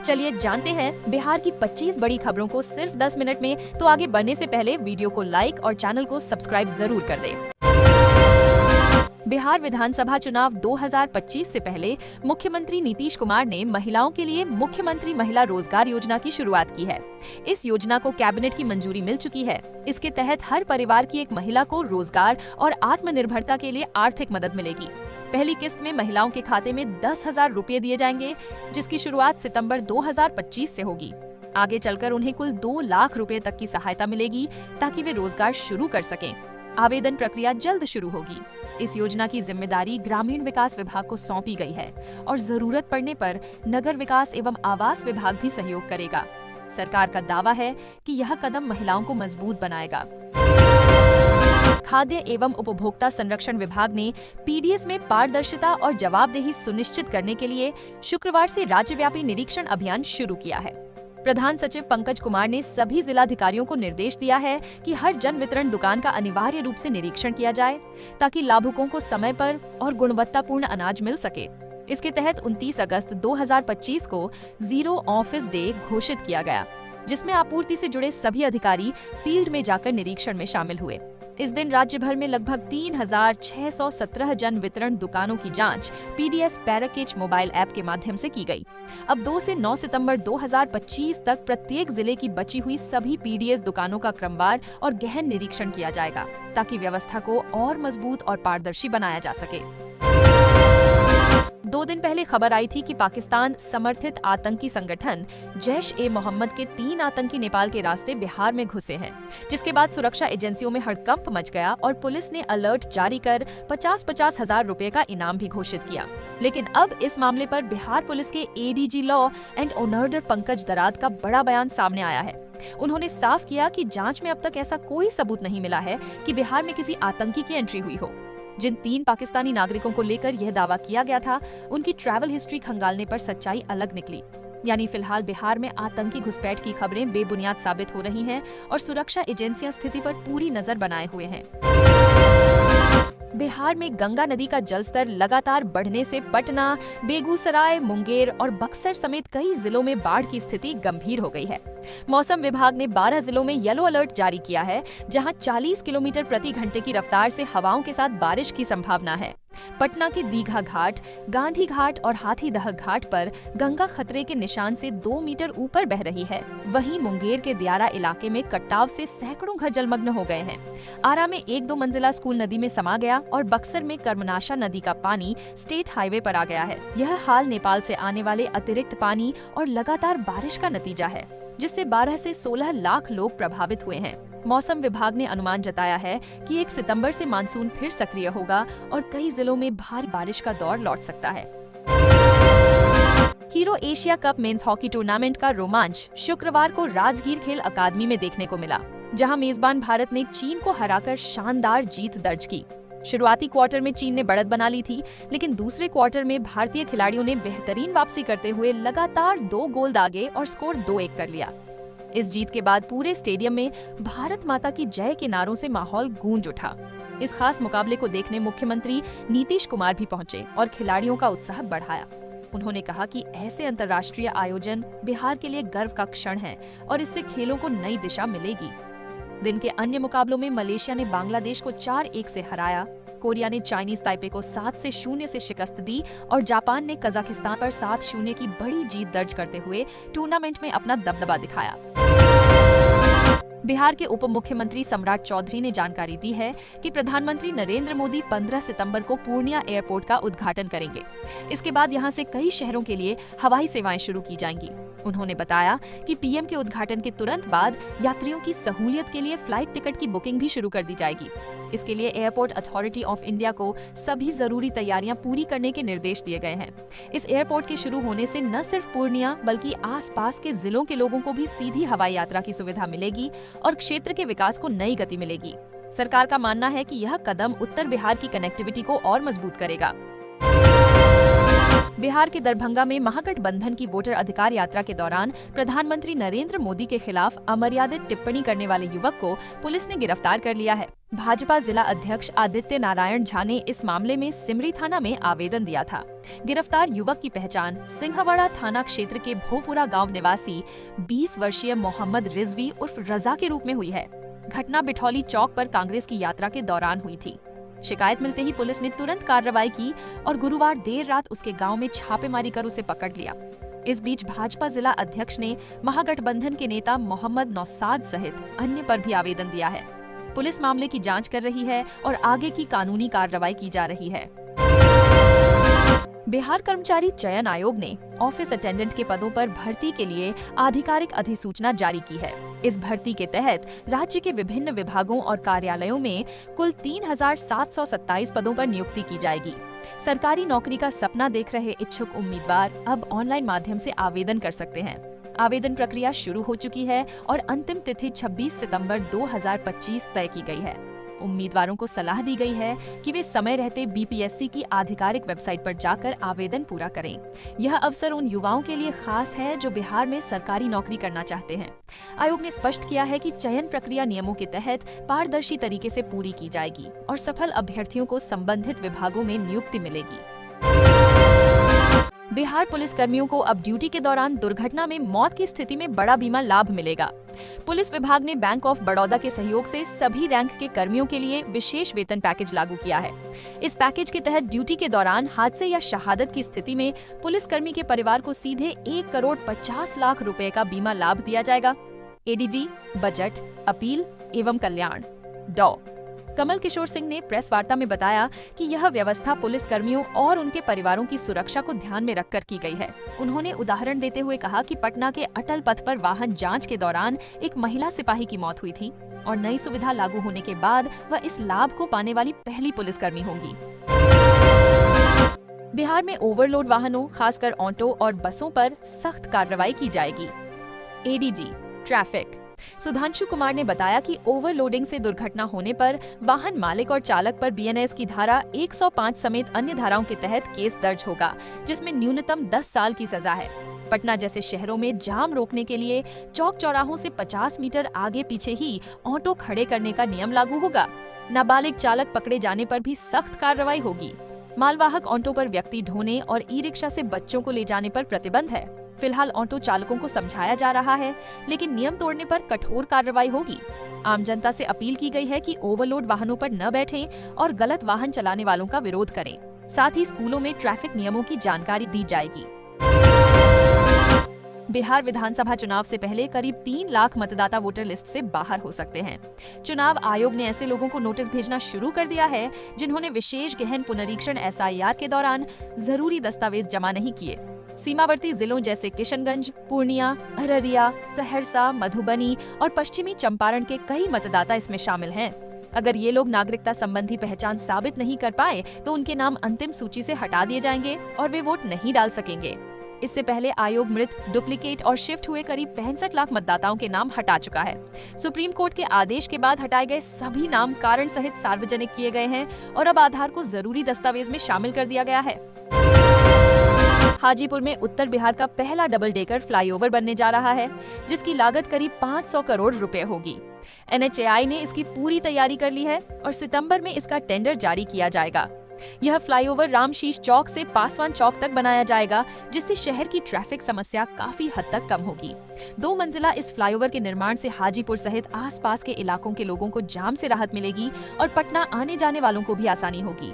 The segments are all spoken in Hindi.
चलिए जानते हैं बिहार की 25 बड़ी खबरों को सिर्फ 10 मिनट में। तो आगे बढ़ने से पहले वीडियो को लाइक और चैनल को सब्सक्राइब जरूर कर दें। बिहार विधानसभा चुनाव 2025 से पहले मुख्यमंत्री नीतीश कुमार ने महिलाओं के लिए मुख्यमंत्री महिला रोजगार योजना की शुरुआत की है। इस योजना को कैबिनेट की मंजूरी मिल चुकी है। इसके तहत हर परिवार की एक महिला को रोजगार और आत्मनिर्भरता के लिए आर्थिक मदद मिलेगी। पहली किस्त में महिलाओं के खाते में 10,000 रुपए दिए जाएंगे, जिसकी शुरुआत सितंबर 2025 से होगी। आगे चलकर उन्हें कुल 2 लाख रुपए तक की सहायता मिलेगी, ताकि वे रोजगार शुरू कर सकें। आवेदन प्रक्रिया जल्द शुरू होगी। इस योजना की जिम्मेदारी ग्रामीण विकास विभाग को सौंपी गई है और जरूरत पड़ने पर नगर विकास एवं आवास विभाग भी सहयोग करेगा। सरकार का दावा है कि यह कदम महिलाओं को मजबूत बनाएगा। खाद्य एवं उपभोक्ता संरक्षण विभाग ने पीडीएस में पारदर्शिता और जवाबदेही सुनिश्चित करने के लिए शुक्रवार से राज्यव्यापी निरीक्षण अभियान शुरू किया है। प्रधान सचिव पंकज कुमार ने सभी जिलाधिकारियों को निर्देश दिया है कि हर जन वितरण दुकान का अनिवार्य रूप से निरीक्षण किया जाए, ताकि लाभुकों को समय पर और गुणवत्तापूर्ण अनाज मिल सके। इसके तहत 29 अगस्त 2025 को जीरो ऑफिस डे घोषित किया गया, जिसमें आपूर्ति से जुड़े सभी अधिकारी फील्ड में जाकर निरीक्षण में शामिल हुए। इस दिन राज्य भर में लगभग 3,617 जन वितरण दुकानों की जांच पीडीएस पैराकेच मोबाइल ऐप के माध्यम से की गई। अब 2 से 9 सितंबर 2025 तक प्रत्येक जिले की बची हुई सभी पीडीएस दुकानों का क्रमवार और गहन निरीक्षण किया जाएगा, ताकि व्यवस्था को और मजबूत और पारदर्शी बनाया जा सके। 2 दिन पहले खबर आई थी कि पाकिस्तान समर्थित आतंकी संगठन जैश-ए-मोहम्मद के 3 आतंकी नेपाल के रास्ते बिहार में घुसे हैं, जिसके बाद सुरक्षा एजेंसियों में हड़कंप मच गया और पुलिस ने अलर्ट जारी कर 50-50 हजार रुपए का इनाम भी घोषित किया। लेकिन अब इस मामले पर बिहार पुलिस के ADG law and order Pankaj Darad का बड़ा बयान सामने आया है। उन्होंने साफ किया कि जांच में अब तक ऐसा कोई सबूत नहीं मिला है कि बिहार में किसी आतंकी की एंट्री हुई हो। जिन 3 पाकिस्तानी नागरिकों को लेकर यह दावा किया गया था, उनकी ट्रैवल हिस्ट्री खंगालने पर सच्चाई अलग निकली। यानी फिलहाल बिहार में आतंकी घुसपैठ की खबरें बेबुनियाद साबित हो रही हैं और सुरक्षा एजेंसियां स्थिति पर पूरी नजर बनाए हुए हैं। बिहार में गंगा नदी का जलस्तर लगातार बढ़ने से पटना, बेगूसराय, मुंगेर और बक्सर समेत कई जिलों में बाढ़ की स्थिति गंभीर हो गई है। मौसम विभाग ने 12 जिलों में येलो अलर्ट जारी किया है, जहां 40 किलोमीटर प्रति घंटे की रफ्तार से हवाओं के साथ बारिश की संभावना है। पटना के दीघा घाट, गांधी घाट और हाथीदह घाट पर गंगा खतरे के निशान से 2 मीटर ऊपर बह रही है। वहीं मुंगेर के दियारा इलाके में कटाव से सैकड़ों घर जलमग्न हो गए हैं। आरा में 1-2 मंजिला स्कूल नदी में समा गया और बक्सर में कर्मनाशा नदी का पानी स्टेट हाईवे पर आ गया है। यह हाल नेपाल से आने वाले अतिरिक्त पानी और लगातार बारिश का नतीजा है, जिससे 12 से 16 लाख लोग प्रभावित हुए हैं। मौसम विभाग ने अनुमान जताया है कि 1 सितंबर से मानसून फिर सक्रिय होगा और कई जिलों में भारी बारिश का दौर लौट सकता है। Hero Asia cup men's hockey tournament का रोमांच शुक्रवार को राजगीर खेल अकादमी में देखने को मिला, जहां मेजबान भारत ने चीन को हराकर शानदार जीत दर्ज की। शुरुआती क्वार्टर में चीन ने बढ़त बना ली थी, लेकिन दूसरे क्वार्टर में भारतीय खिलाड़ियों ने बेहतरीन वापसी करते हुए लगातार 2 गोल दागे और स्कोर 2-1 कर लिया। इस जीत के बाद पूरे स्टेडियम में भारत माता की जय के नारों से माहौल गूंज उठा। इस खास मुकाबले को देखने मुख्यमंत्री नीतीश कुमार भी पहुंचे और खिलाड़ियों का उत्साह बढ़ाया। उन्होंने कहा कि ऐसे अंतर्राष्ट्रीय आयोजन बिहार के लिए गर्व का क्षण है और इससे खेलों को नई दिशा मिलेगी। दिन के अन्य मुकाबलों में मलेशिया ने बांग्लादेश को 4-1 से हराया, कोरिया ने चाइनीज ताइपे को 7-0 से शिकस्त दी और जापान ने कजाकिस्तान पर 7-0 की बड़ी जीत दर्ज करते हुए टूर्नामेंट में अपना दबदबा दिखाया। बिहार के उप मुख्यमंत्री सम्राट चौधरी ने जानकारी दी है कि प्रधानमंत्री नरेंद्र मोदी 15 सितंबर को पूर्णिया एयरपोर्ट का उद्घाटन करेंगे। इसके बाद यहां से कई शहरों के लिए हवाई सेवाएं शुरू की जाएंगी। उन्होंने बताया कि पीएम के उद्घाटन के तुरंत बाद यात्रियों की सहूलियत के लिए फ्लाइट टिकट की बुकिंग भी शुरू कर दी जाएगी। इसके लिए एयरपोर्ट अथॉरिटी ऑफ इंडिया को सभी जरूरी तैयारियां पूरी करने के निर्देश दिए गए हैं। इस एयरपोर्ट के शुरू होने से न सिर्फ पूर्णिया बल्कि आसपास के जिलों के लोगों को भी सीधी हवाई यात्रा की सुविधा मिलेगी और क्षेत्र के विकास को नई गति मिलेगी। सरकार का मानना है कि यह कदम उत्तर बिहार की कनेक्टिविटी को और मजबूत करेगा। बिहार के दरभंगा में महागठबंधन की वोटर अधिकार यात्रा के दौरान प्रधानमंत्री नरेंद्र मोदी के खिलाफ अमर्यादित टिप्पणी करने वाले युवक को पुलिस ने गिरफ्तार कर लिया है। भाजपा जिला अध्यक्ष आदित्य नारायण झा ने इस मामले में सिमरी थाना में आवेदन दिया था। गिरफ्तार युवक की पहचान सिंहवाड़ा थाना क्षेत्र के भोपुरा गांव निवासी 20 वर्षीय मोहम्मद रिजवी उर्फ रजा के रूप में हुई है। घटना बिठौली चौक पर कांग्रेस की यात्रा के दौरान हुई थी। शिकायत मिलते ही पुलिस ने तुरंत कार्रवाई की और गुरुवार देर रात उसके गांव में छापेमारी कर उसे पकड़ लिया। इस बीच भाजपा जिला अध्यक्ष ने महागठबंधन के नेता मोहम्मद नौसाद सहित अन्य पर भी आवेदन दिया है। पुलिस मामले की जांच कर रही है और आगे की कानूनी कार्रवाई की जा रही है। बिहार कर्मचारी चयन आयोग ने ऑफिस अटेंडेंट के पदों पर भर्ती के लिए आधिकारिक अधिसूचना जारी की है। इस भर्ती के तहत राज्य के विभिन्न विभागों और कार्यालयों में कुल 3,727 पदों पर नियुक्ति की जाएगी। सरकारी नौकरी का सपना देख रहे इच्छुक उम्मीदवार अब ऑनलाइन माध्यम से आवेदन कर सकते हैं। आवेदन प्रक्रिया शुरू हो चुकी है और अंतिम तिथि 26 सितंबर 2025 तय की गई है। उम्मीदवारों को सलाह दी गई है कि वे समय रहते बीपीएससी की आधिकारिक वेबसाइट पर जाकर आवेदन पूरा करें। यह अवसर उन युवाओं के लिए खास है जो बिहार में सरकारी नौकरी करना चाहते हैं। आयोग ने स्पष्ट किया है कि चयन प्रक्रिया नियमों के तहत पारदर्शी तरीके से पूरी की जाएगी और सफल अभ्यर्थियों को संबंधित विभागों में नियुक्ति मिलेगी। बिहार पुलिस कर्मियों को अब ड्यूटी के दौरान दुर्घटना में मौत की स्थिति में बड़ा बीमा लाभ मिलेगा। पुलिस विभाग ने बैंक ऑफ बड़ौदा के सहयोग से सभी रैंक के कर्मियों के लिए विशेष वेतन पैकेज लागू किया है। इस पैकेज के तहत ड्यूटी के दौरान हादसे या शहादत की स्थिति में पुलिसकर्मी के परिवार को सीधे 1,50,00,000 रुपए का बीमा लाभ दिया जाएगा। एडीजी, बजट, अपील एवं कल्याण डॉ कमल किशोर सिंह ने प्रेस वार्ता में बताया कि यह व्यवस्था पुलिस कर्मियों और उनके परिवारों की सुरक्षा को ध्यान में रखकर की गई है। उन्होंने उदाहरण देते हुए कहा कि पटना के अटल पथ पर वाहन जांच के दौरान एक महिला सिपाही की मौत हुई थी और नई सुविधा लागू होने के बाद वह इस लाभ को पाने वाली पहली पुलिसकर्मी होंगी। बिहार में ओवरलोड वाहनों, खासकर ऑटो और बसों पर सख्त कार्रवाई की जाएगी। एडीजी ट्रैफिक सुधांशु कुमार ने बताया कि ओवरलोडिंग से दुर्घटना होने पर वाहन मालिक और चालक पर बीएनएस की धारा 105 समेत अन्य धाराओं के तहत केस दर्ज होगा, जिसमें न्यूनतम 10 साल की सजा है। पटना जैसे शहरों में जाम रोकने के लिए चौक चौराहों से 50 मीटर आगे पीछे ही ऑटो खड़े करने का नियम लागू होगा। नाबालिग चालक पकड़े जाने पर भी सख्त कार्रवाई होगी। मालवाहक ऑटो पर व्यक्ति ढोने और ई रिक्शा से बच्चों को ले जाने पर प्रतिबंध है। फिलहाल ऑटो चालकों को समझाया जा रहा है, लेकिन नियम तोड़ने पर कठोर कार्रवाई होगी। आम जनता से अपील की गई है कि ओवरलोड वाहनों पर न बैठें और गलत वाहन चलाने वालों का विरोध करें। साथ ही स्कूलों में ट्रैफिक नियमों की जानकारी दी जाएगी। बिहार विधानसभा चुनाव से पहले करीब 3 लाख मतदाता वोटर लिस्ट से बाहर हो सकते हैं। चुनाव आयोग ने ऐसे लोगों को नोटिस भेजना शुरू कर दिया है जिन्होंने विशेष गहन पुनरीक्षण एसआईआर के दौरान जरूरी दस्तावेज जमा नहीं किए। सीमावर्ती जिलों जैसे किशनगंज, पूर्णिया, अररिया, सहरसा, मधुबनी और पश्चिमी चंपारण के कई मतदाता इसमें शामिल हैं। अगर ये लोग नागरिकता संबंधी पहचान साबित नहीं कर पाए तो उनके नाम अंतिम सूची से हटा दिए जाएंगे और वे वोट नहीं डाल सकेंगे। इससे पहले आयोग मृत, डुप्लीकेट और शिफ्ट हुए करीब 65 लाख मतदाताओं के नाम हटा चुका है। सुप्रीम कोर्ट के आदेश के बाद हटाए गए सभी नाम कारण सहित सार्वजनिक किए गए हैं और अब आधार को जरूरी दस्तावेज में शामिल कर दिया गया है। हाजीपुर में उत्तर बिहार का पहला डबल डेकर फ्लाईओवर बनने जा रहा है, जिसकी लागत करीब 500 करोड़ रुपए होगी। एनएचएआई ने इसकी पूरी तैयारी कर ली है और सितंबर में इसका टेंडर जारी किया जाएगा। यह फ्लाईओवर रामशीष चौक से पासवान चौक तक बनाया जाएगा, जिससे शहर की ट्रैफिक समस्या काफी हद तक कम होगी। 2 मंजिला इस फ्लाईओवर के निर्माण से हाजीपुर सहित आसपास के इलाकों के लोगों को जाम से राहत मिलेगी और पटना आने जाने वालों को भी आसानी होगी।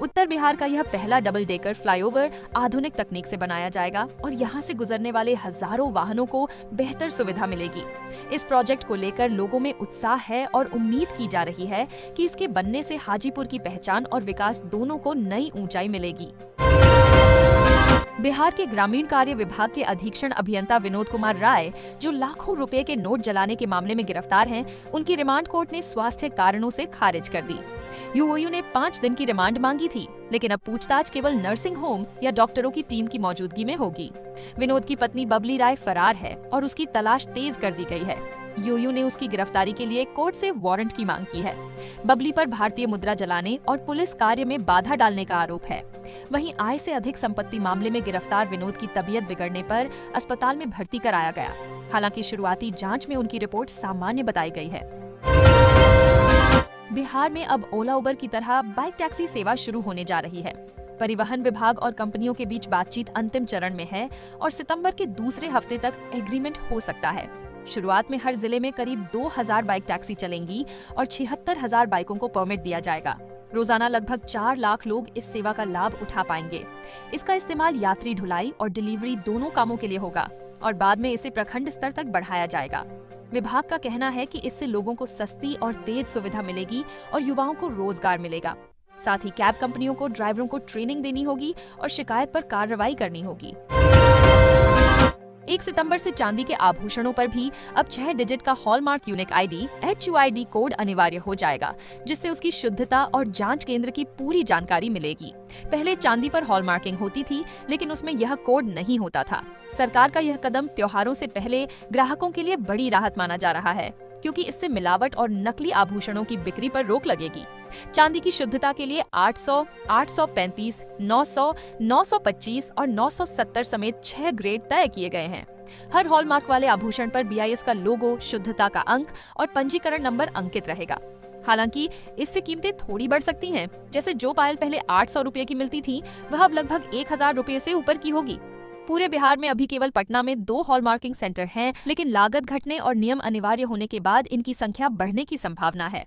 उत्तर बिहार का यह पहला डबल डेकर फ्लाईओवर आधुनिक तकनीक से बनाया जाएगा और यहाँ से गुजरने वाले हजारों वाहनों को बेहतर सुविधा मिलेगी। इस प्रोजेक्ट को लेकर लोगों में उत्साह है और उम्मीद की जा रही है कि इसके बनने से हाजीपुर की पहचान और विकास दोनों को नई ऊंचाई मिलेगी। बिहार के ग्रामीण कार्य विभाग के अधीक्षण अभियंता विनोद कुमार राय, जो लाखों रुपए के नोट जलाने के मामले में गिरफ्तार हैं, उनकी रिमांड कोर्ट ने स्वास्थ्य कारणों से खारिज कर दी। यूओयू ने 5 दिन की रिमांड मांगी थी, लेकिन अब पूछताछ केवल नर्सिंग होम या डॉक्टरों की टीम की मौजूदगी में होगी। विनोद की पत्नी बबली राय फरार है और उसकी तलाश तेज कर दी गई है। यूयू ने उसकी गिरफ्तारी के लिए कोर्ट से वारंट की मांग की है। बबली पर भारतीय मुद्रा जलाने और पुलिस कार्य में बाधा डालने का आरोप है। वहीं आय से अधिक संपत्ति मामले में गिरफ्तार विनोद की तबीयत बिगड़ने पर अस्पताल में भर्ती कराया गया। हालांकि शुरुआती जांच में उनकी रिपोर्ट सामान्य बताई गई है। बिहार में अब ओला उबर की तरह बाइक टैक्सी सेवा शुरू होने जा रही है। परिवहन विभाग और कंपनियों के बीच बातचीत अंतिम चरण में है और सितंबर के दूसरे हफ्ते तक एग्रीमेंट हो सकता है। शुरुआत में हर जिले में करीब 2000 बाइक टैक्सी चलेंगी और 76,000 बाइकों को परमिट दिया जाएगा। रोजाना लगभग 4 लाख लोग इस सेवा का लाभ उठा पाएंगे। इसका इस्तेमाल यात्री ढुलाई और डिलीवरी दोनों कामों के लिए होगा और बाद में इसे प्रखंड स्तर तक बढ़ाया जाएगा। विभाग का कहना है कि इससे लोगों को सस्ती और तेज सुविधा मिलेगी और युवाओं को रोजगार मिलेगा। साथ ही कैब कंपनियों को ड्राइवरों को ट्रेनिंग देनी होगी और शिकायत पर कार्रवाई करनी होगी। 1 सितंबर से चांदी के आभूषणों पर भी अब 6 डिजिट का hallmark unique ID HUID code अनिवार्य हो जाएगा, जिससे उसकी शुद्धता और जांच केंद्र की पूरी जानकारी मिलेगी। पहले चांदी पर हॉलमार्किंग होती थी, लेकिन उसमें यह कोड नहीं होता था। सरकार का यह कदम त्योहारों से पहले ग्राहकों के लिए बड़ी राहत माना जा रहा है, क्योंकि इससे मिलावट और नकली आभूषणों की बिक्री पर रोक लगेगी। चांदी की शुद्धता के लिए 800, 835, 900, 925 और 970 समेत 6 ग्रेड तय किए गए हैं। हर हॉलमार्क वाले आभूषण पर BIS का लोगो, शुद्धता का अंक और पंजीकरण नंबर अंकित रहेगा। हालांकि इससे कीमतें थोड़ी बढ़ सकती हैं। जैसे जो पायल पहले 800 रुपए की मिलती थी, वह अब लगभग 1000 रुपए से ऊपर की होगी। पूरे बिहार में अभी केवल पटना में 2 हॉलमार्किंग सेंटर हैं, लेकिन लागत घटने और नियम अनिवार्य होने के बाद इनकी संख्या बढ़ने की संभावना है।